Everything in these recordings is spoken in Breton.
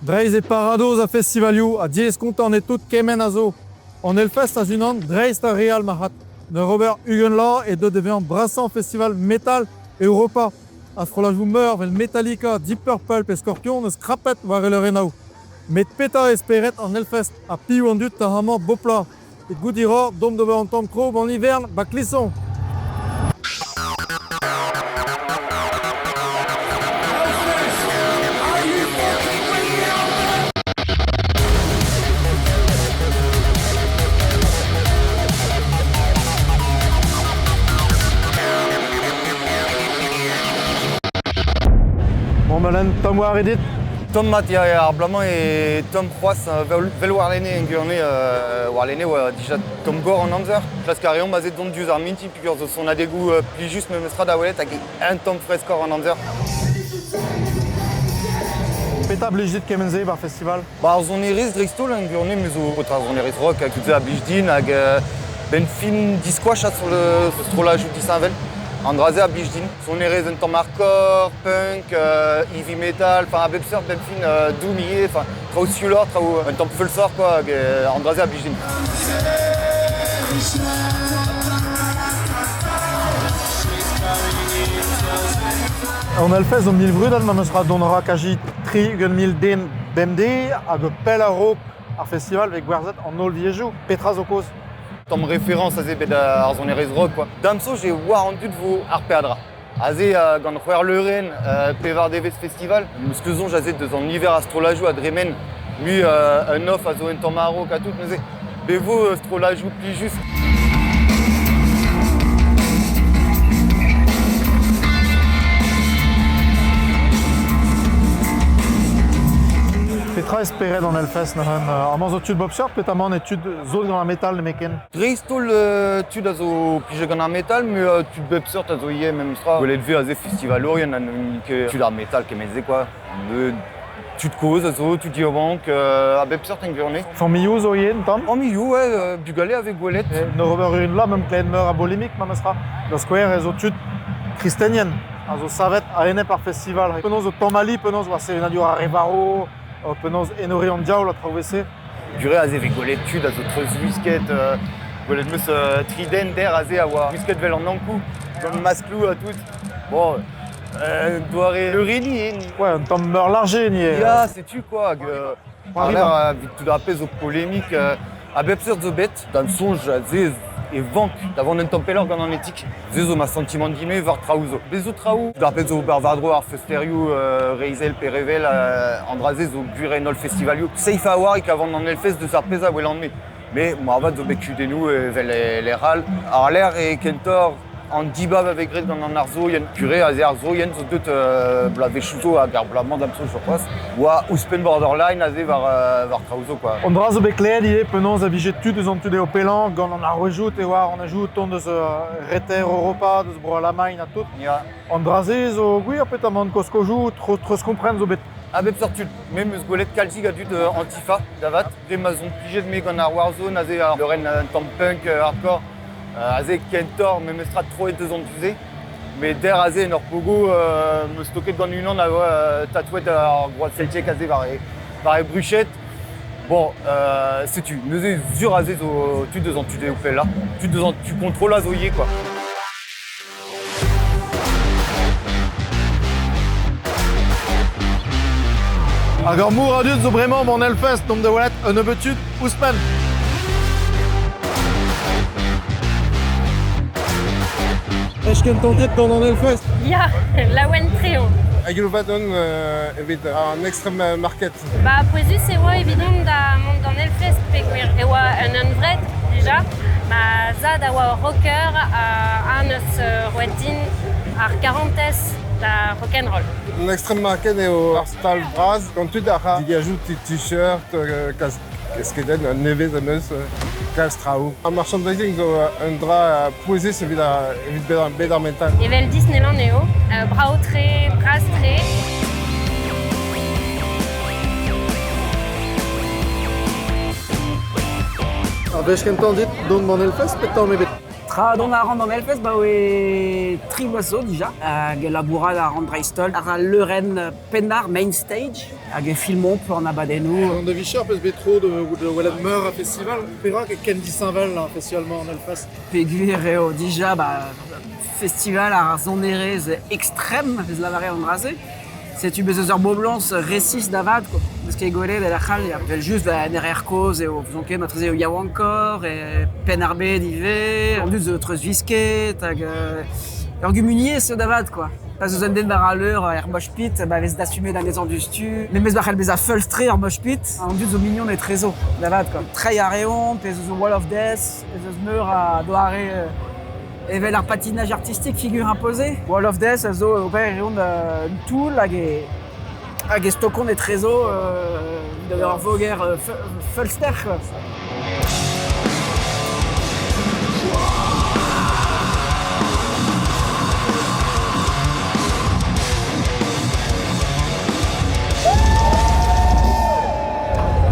Dreiz e paradoz a festivalioù a diez kontant e tout kemen a zo. On Hellfest a unan dreiz ta real ma hat. Ne Robert Hugenla et de devient brassant festival metal Europa. Astrolajou meur vel Metallica, Deep Purple pe Scorpion ne skrapet war el renao. Met peta esperet an Hellfest a piou an dut ta hamant bopla. Et goudiror dom de an tom krob en hivern bak lisson. Bon Malen, Tom war edit. Tom mat ya ar blamañ e Tom c'hoaz vel war lene en gurne war lene dija Tom Gore en amzer. Klask a reon bazet dont diouz ar minti pugur zo son adegou pli just me meustra da welet hag un Tom freskor en amzer. Peta blijit kemenze bar festival. Ba ar zon eriz dristol en gurne me zo potra zon eriz rock hag a blijdin hag ben fin diskouach sur le strolajou disainvel. Andraze a blijdin. Son erez un tamm hardcore, punk, heavy metal, enfin a bep seurt ben fin doumiye, enfin traoù sulor, traoù un tamm feulsor quoi, hag Andraze a blijdin. On Hellfest on mil vrudal ma meustra donra kaji tri ugen mil den bemde hag pel a ro ar festival vek gwerzet an ol viejou. Petra zo koz. Tom référence à zebed ar zon erez rock quoi. Damso j'ai war an dud vo ar peadra. Aze gant c'hwer leuren pevar devez festival. Muskezon jazet deus an hiver astrolajou a dremen. Mu un off a zo en tamm a-raok a tout neuze. Bevo astrolajou pli just. Petra esperet an Hellfest na han. Amant zo tud bob seurt peta man etud zot gant ar metal ne meken. Dreistol tud a zo pije gant ar metal, me tud bep seurt a zo ie même stra. Gwelet ve a ze festivalorien an tud ar metal kemeze quoi. Tud koz a zo, tud diabank, a bep seurt en gurne. Fan miou zo yen tam. En milieu, ouais, bugale avec gwelet. Ne Robert Hugenla même klein meur a bolimik ma meustra. Da square zo tud kristenien. A zo savet a ene par festival. Penoz o Tomali, penoz oa serenadio a Revaro. Penoz enore an diaoul a traouvese. Gure a ze ve gwelet tud a zo treuz whisket, gwelet meus triden der a ze a oa whisket vel an ankou, gant masklou a tout. Bon, doare eureni Ouais, un tam meur largé ni. ya, setu quoi, hag ar ler vit tout a pez o polémik a bep seurt zo bet, dan sonj a ze e vank davant un tampelor gant an etik. Ze zo ma sentiment dime var traoù zo. Bezo traoù, tout a pez zo barvadro ar festerioù reizel pe revel andraze zo guren ol festivalioù. Seif a warik avant an Hellfest deus ar pez a welan me. Me marvat zo bet kudennoù vel ler al. Ar ler e kentor an dibab avec gret gant an arzo yen kure a ze arzo yen zo deut blavechouzo hag ar blavman damso sur place. Oa ouspen borderline a ze var traouzo quoi. On dra zo bet kleed ie penoz a bijet tud eus an tud eo pelan gant an ar rejout e war an ajout ton deus reter Europa, deus bro Alamain a tout. Ya. An draze zo gwir pet amant koskojou, treuz kompren zo bet. A bep seurt tud, me eus gwelet kalzig a dud antifa davat. Gre ma zon plijet me gant ar Warzone a ze ar leuren un tamm punk hardcore. A ze kentor me meustra troet deus an duze. Me der a ze en ur pogo me stoket gant unan a oa tatouet ar groad seltiek a ze var e bruchet. Bon, setu, neuze zur a ze zo tud deus an tude o pel la. Tud deus an tu kontrol a zo ie quoi. Hag ar mour a dud zo bremañ an Hellfest dom de welet un ebetud ouspen. Ech ken tantet gant an Hellfest. Ja, laouen treo. Hag eo vadon evit an extrem market. Ba, poezus e oa evidon da mont d'an Hellfest pe gwir. E oa un anvred, deja. Ma zad a oa rocker an eus roet din ar 40es da rock'n'roll. An extrem market eo ar stal braz. Gant tud ar digajou t-shirt, kaskedenn, an nevez am eus, kalz traoù. An merchandising zo un dra poezez evit bet ar mental. Evel Disneyland eo, brao tre, braz tre. A vech ken tantet dont an Hellfest pet tamm ebet. Tra don a ran an elfes ba oe tri oazo dija. Hag e labourat a ran dreistol ar a leuren pennar main stage. Hag e filmon pour an abadennou. On de Vichar peus betro de Wallet Meur a festival. Perak et Candy Saint-Val là, festivalement en Elfest. Peguir eo dija festival ar zonerez extrême vez lavare an draze. C'est bez eus ur boblans récis d'avad, quoi. Parce que golet de la chal, il juste NRR cause et au zonke notre eo yawankor et pen arbe divé, en dus autres visquet, tag argumunier ce d'avad, quoi. Pas eus un den bar à l'heure mosh pit, vez d'assumer dans les ans du stu. Les mes barrel bez a fulstré mosh pit, en dus au mignon des trésors d'avad, quoi. Très aréon, pez eus Wall of Death, pez eus meur à doare. Evel ar patinage artistique figure imposée. Wall of Death, a zo ober eon un tool hag e stokon e trezo d'avoir voger fulster.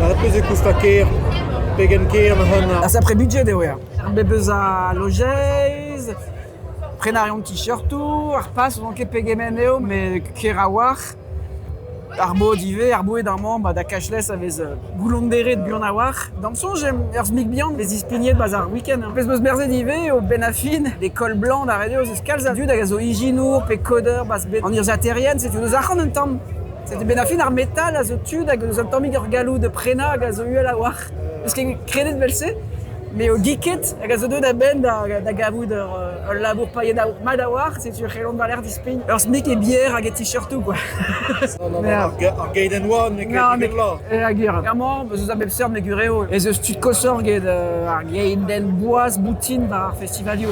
La peus e koustaker, pegenker ma honna. Ça après budget de oer. Bebeuz a logeiz, prenarion t-shirtou, ar pas on ket pegemen eo, mais ker a war. Arbo divé, arbo et d'un membre da cashless avec goulondéré de bion a war. Dans le son, j'aime Erzmik Bian, les ispigniers de bazar week-end. Pes beuz merze divé, au benafine, des cols blancs da radio, c'est scalz a dud, a gazo iginour, pe coder, bas bet. En urza terrienne, c'est une zachan un temps. C'était benafine ar métal, a zo tud, a gazo un temps mig ur galou de prena, a gazo uel a war. Parce que crédit de belse. Mais au geeket, a gazo da ben da gavoud ur labour paillet da madawar, c'est sur relon de l'air disping. Alors smic et bière a get t-shirtou, quoi. Non, ar gaiden oan, ne Non, mais ket là. a gure. Vraiment, beuz eus a bepseur me gureo. Ez eus tud kosor get ar gaiden boaz boutine bar festivalio.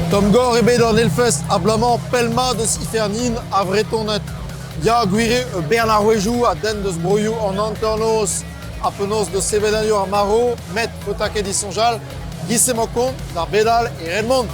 Tom Gore ebe d'an Elfest a blamant pelma deus ifernin a vretonet. Ya gwire Bernard Ouejou a den deus broioù an anternoz a penaos de sevedanio ar maro, met potaket disonjal, gisse mo kont d'ar bedal e Redmond.